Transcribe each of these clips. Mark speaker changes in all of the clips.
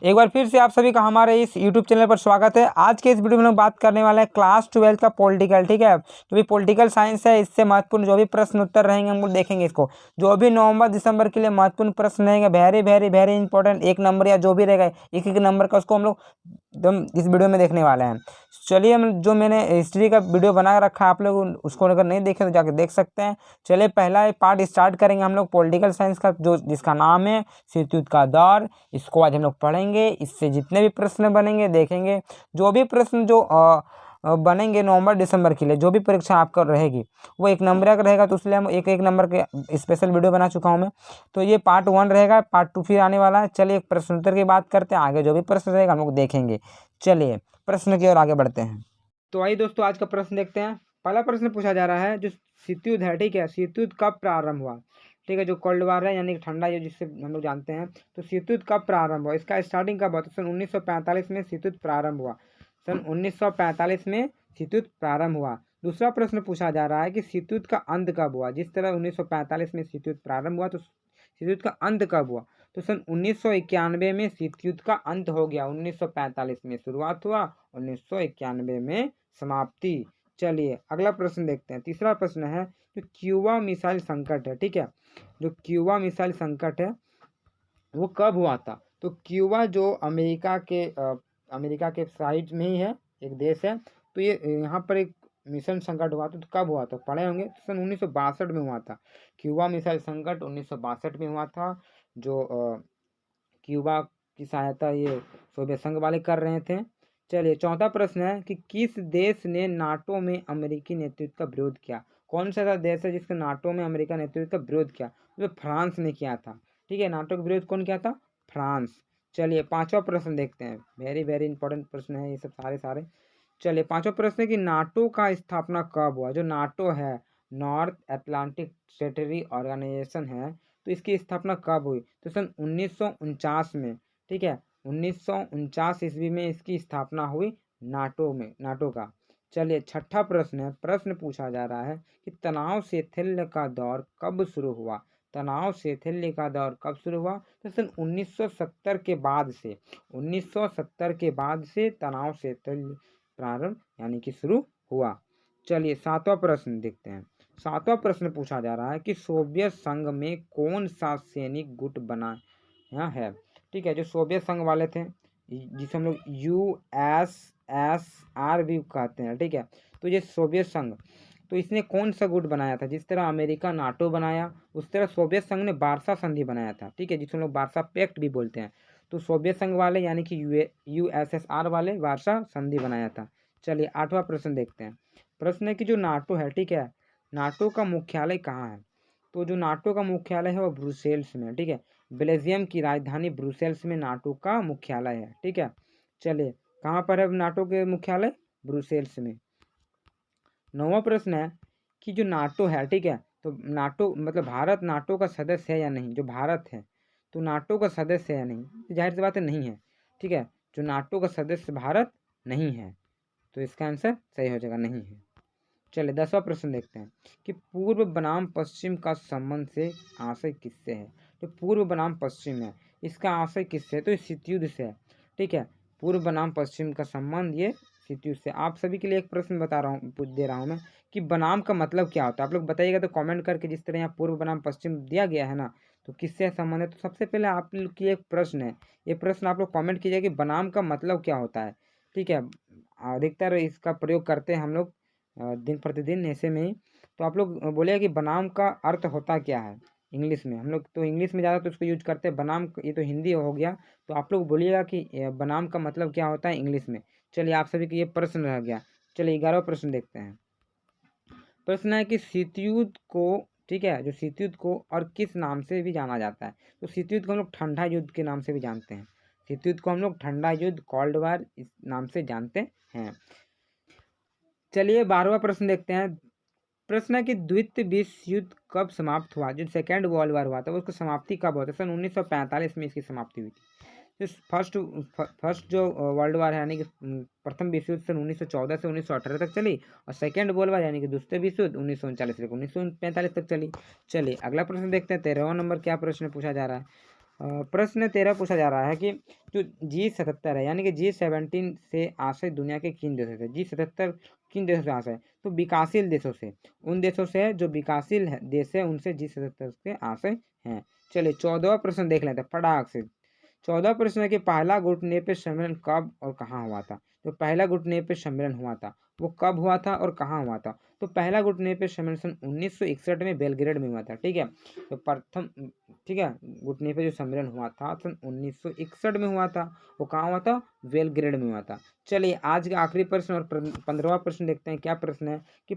Speaker 1: एक बार फिर से आप सभी का हमारे इस YouTube चैनल पर स्वागत है। आज के इस वीडियो में हम बात करने वाले हैं क्लास 12 का पॉलिटिकल। ठीक है, जो भी पॉलिटिकल साइंस है इससे महत्वपूर्ण जो भी प्रश्न उत्तर रहेंगे हम लोग देखेंगे इसको। जो भी नवंबर दिसंबर के लिए महत्वपूर्ण प्रश्न रहेंगे, very very very important, 1 number या जो भी रहेगा 1-1 नंबर का, उसको हम लोग एकदम इस वीडियो में देखने वाले हैं। चलिए, हम जो मैंने हिस्ट्री का वीडियो बना रखा है, आप लोग उसको अगर नहीं देखे तो जाके देख सकते हैं। चलिए, पहला पार्ट स्टार्ट करेंगे हम लोग पॉलिटिकल साइंस का, जो जिसका नाम है शीत का दौर। इसको आज हम लोग पढ़ेंगे। इससे जितने भी प्रश्न बनेंगे देखेंगे। जो भी प्रश्न जो बनेंगे नवंबर दिसंबर के लिए, जो भी परीक्षा आपका रहेगी वो 1 नंबर का रहेगा, तो इसलिए हम एक नंबर के स्पेशल वीडियो बना चुका हूँ मैं। तो ये पार्ट 1 रहेगा, पार्ट 2 फिर आने वाला है। चलिए, एक प्रश्न उत्तर की बात करते हैं, आगे जो भी प्रश्न रहेगा हम लोग देखेंगे। चलिए, प्रश्न की ओर आगे बढ़ते हैं। तो आइए दोस्तों, आज का प्रश्न देखते हैं। पहला प्रश्न पूछा जा रहा है, जो शीत युद्ध है, ठीक है, शीत युद्ध कब प्रारंभ हुआ? ठीक है, जो कोल्ड वार है यानी कि ठंडा युद्ध जिससे हम लोग जानते हैं, तो शीत युद्ध कब प्रारंभ हुआ? इसका स्टार्टिंग कब हुआ? तो सन 1945 में शीत युद्ध प्रारंभ हुआ। सन 1945 में शीत युद्ध प्रारंभ हुआ। दूसरा प्रश्न पूछा जा रहा है कि शीत युद्ध का अंत कब हुआ? जिस तरह 1945 में शीत युद्ध प्रारंभ हुआ, तो शीत युद्ध का अंत कब हुआ? तो सन 1991 में शीत युद्ध का अंत हो गया। 1945 में शुरुआत हुआ, 1991 में समाप्ति। चलिए, अगला प्रश्न देखते हैं। तीसरा प्रश्न है, जो क्यूबा मिसाइल संकट है, ठीक है, जो क्यूबा मिसाइल संकट है वो कब हुआ था? तो क्यूबा जो अमेरिका के साइड में ही है, एक देश है। तो ये यहाँ पर एक मिशन संकट हुआ था, तो कब हुआ था? पढ़े होंगे। तो सन 1962 में हुआ था। क्यूबा मिसाइल संकट 1962 में हुआ था। जो क्यूबा की सहायता ये सोवियत संघ वाले कर रहे थे। चलिए, चौथा प्रश्न है कि किस देश ने नाटो में अमेरिकी नेतृत्व का विरोध किया? कौन सा ऐसा देश है जिसने नाटो में अमेरिका नेतृत्व का विरोध किया? तो फ्रांस ने किया था। ठीक है, नाटो का विरोध कौन किया था? फ्रांस। चलिए, पांचवा प्रश्न देखते हैं। वेरी वेरी इंपॉर्टेंट प्रश्न है ये सब सारे। चलिए, पांचवा प्रश्न है कि नाटो का स्थापना कब हुआ? जो नाटो है, नॉर्थ अटलांटिक ट्रेटरी ऑर्गेनाइजेशन है, तो इसकी स्थापना कब हुई? तो सन 1949 में। ठीक है, 1949 ईस्वी में इसकी स्थापना हुई नाटो का। चलिए, छठा प्रश्न है। प्रश्न पूछा जा रहा है कि तनाव शैथिल्य का दौर कब शुरू हुआ? तनाव शैथिल्य का दौर कब शुरू हुआ? तो सन 1970 के बाद से। 1970 के बाद से तनाव शैथिल्य प्रारंभ यानी कि शुरू हुआ। चलिए, सातवां प्रश्न देखते हैं। सातवां प्रश्न पूछा जा रहा है कि सोवियत संघ में कौन सा सैनिक गुट बना है? ठीक है, जो सोवियत संघ वाले थे, जिसे हम लोग USSR भी कहते हैं, ठीक है, तो ये सोवियत संघ, तो इसने कौन सा गुट बनाया था? जिस तरह अमेरिका नाटो बनाया, उस तरह सोवियत संघ ने वार्सा संधि बनाया था। ठीक है, जिसे हम लोग वार्सा पैक्ट भी बोलते हैं। तो सोवियत संघ वाले यानी कि USSR वाले वार्सा संधि बनाया था। चलिए, आठवां प्रश्न देखते हैं। प्रश्न है कि जो नाटो है, ठीक है, नाटो का मुख्यालय कहाँ है? तो जो नाटो का मुख्यालय है वो ब्रुसेल्स में। ठीक है, बेल्जियम की राजधानी ब्रुसेल्स में नाटो का मुख्यालय है। ठीक है, चलिए, कहाँ पर है नाटो के मुख्यालय? ब्रुसेल्स में। नौवां प्रश्न है कि जो नाटो है, ठीक है, तो नाटो मतलब भारत नाटो का सदस्य है या नहीं? जो भारत है तो नाटो का सदस्य है या नहीं? तो जाहिर सी बात है नहीं है। ठीक है, जो नाटो का सदस्य भारत नहीं है, तो इसका आंसर सही हो जाएगा, नहीं है। चलिए, 10वां प्रश्न देखते हैं कि पूर्व बनाम पश्चिम का संबंध से आशय किससे है? तो पूर्व बनाम पश्चिम है, इसका आशय किससे है? तो शीत युद्ध से है। ठीक है, पूर्व बनाम पश्चिम का संबंध ये शीत युद्ध से। आप सभी के लिए एक प्रश्न दे रहा हूँ मैं कि बनाम का मतलब क्या होता है? आप लोग बताइएगा तो कमेंट करके। जिस तरह यहाँ पूर्व बनाम पश्चिम दिया गया है ना, तो किससे संबंध है? तो सबसे पहले आप लोग की एक प्रश्न है, ये प्रश्न आप लोग कमेंट कीजिए कि बनाम का मतलब क्या होता है। ठीक है, अधिकतर इसका प्रयोग करते हैं हम लोग दिन प्रतिदिन ऐसे में ही। तो आप लोग बोलिएगा कि बनाम का अर्थ होता क्या है इंग्लिश में? हम लोग तो इंग्लिश में ज़्यादा तो इसको यूज करते हैं। बनाम ये तो हिंदी हो गया, तो आप लोग बोलिएगा कि बनाम का मतलब क्या होता है इंग्लिश में। चलिए, आप सभी के ये प्रश्न रह गया। चलिए, 11वां प्रश्न देखते हैं। प्रश्न है कि शीत युद्ध को, ठीक है, जो शीत युद्ध को और किस नाम से भी जाना जाता है? तो शीत युद्ध को हम लोग ठंडा युद्ध के नाम से भी जानते हैं। शीत युद्ध को हम लोग ठंडा युद्ध, कोल्ड वार, इस नाम से जानते हैं। चलिए, 12वां प्रश्न देखते हैं। प्रश्न है कि द्वितीय विश्व युद्ध कब समाप्त हुआ? जो सेकेंड वर्ल्ड वार हुआ था उसकी समाप्ति कब हुआ था? सन 1945 में इसकी समाप्ति हुई थी। जो फर्स्ट जो वर्ल्ड वार है यानी कि प्रथम विश्व युद्ध सन 1914 से 1918 तक चली, और सेकेंड वर्ल्ड वार यानी कि दूसरे विश्व युद्ध 1939 से 1945 तक चली। चलिए, अगला प्रश्न देखते हैं। 13वां नंबर क्या प्रश्न पूछा जा रहा है? प्रश्न 13 पूछा जा रहा है कि जो G77 है यानी कि G17 से आशय दुनिया के किन देशों से, G77 किन देशों से आशय, तो विकासशील देशों से, उन देशों से जो विकासशील देश है उनसे G77 के आशय हैं। चलिए 14वां प्रश्न देख लेते हैं फटाक से। 14वां प्रश्न है कि पहला गुट नेपियर सम्मेलन कब और कहाँ हुआ था। जो पहला गुट नेपियर सम्मेलन हुआ था वो कब हुआ था और कहाँ हुआ था, तो पहला गुट नेपियर सम्मेलन सन 1961 में बेलग्रेड में हुआ था। ठीक है, तो प्रथम, ठीक है, गुट नेपियर जो सम्मेलन हुआ था सन 1961 में हुआ था, वो कहाँ हुआ था, बेलग्रेड में हुआ था। चलिए आज का आखिरी प्रश्न और 15वां प्रश्न देखते हैं। क्या प्रश्न है कि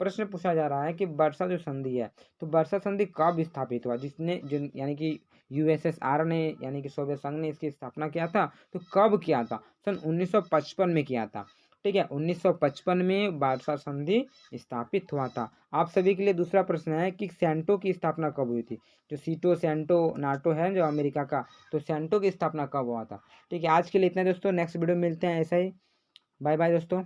Speaker 1: प्रश्न पूछा जा रहा है कि वर्षा जो संधि है, तो वर्षा संधि कब स्थापित हुआ, जिसने यानी कि यूएसएसआर ने यानी कि सोवियत संघ ने इसकी स्थापना किया था, तो कब किया था, सन 1955 में किया था। ठीक है, 1955 में वर्षा संधि स्थापित हुआ था। आप सभी के लिए दूसरा प्रश्न है कि सेंटो की स्थापना कब हुई थी। जो सीटो सेंटो नाटो है जो अमेरिका का, तो सेंटो की स्थापना कब हुआ था। ठीक है, आज के लिए इतना दोस्तों, नेक्स्ट वीडियो में मिलते हैं ऐसा ही। बाय बाय दोस्तों।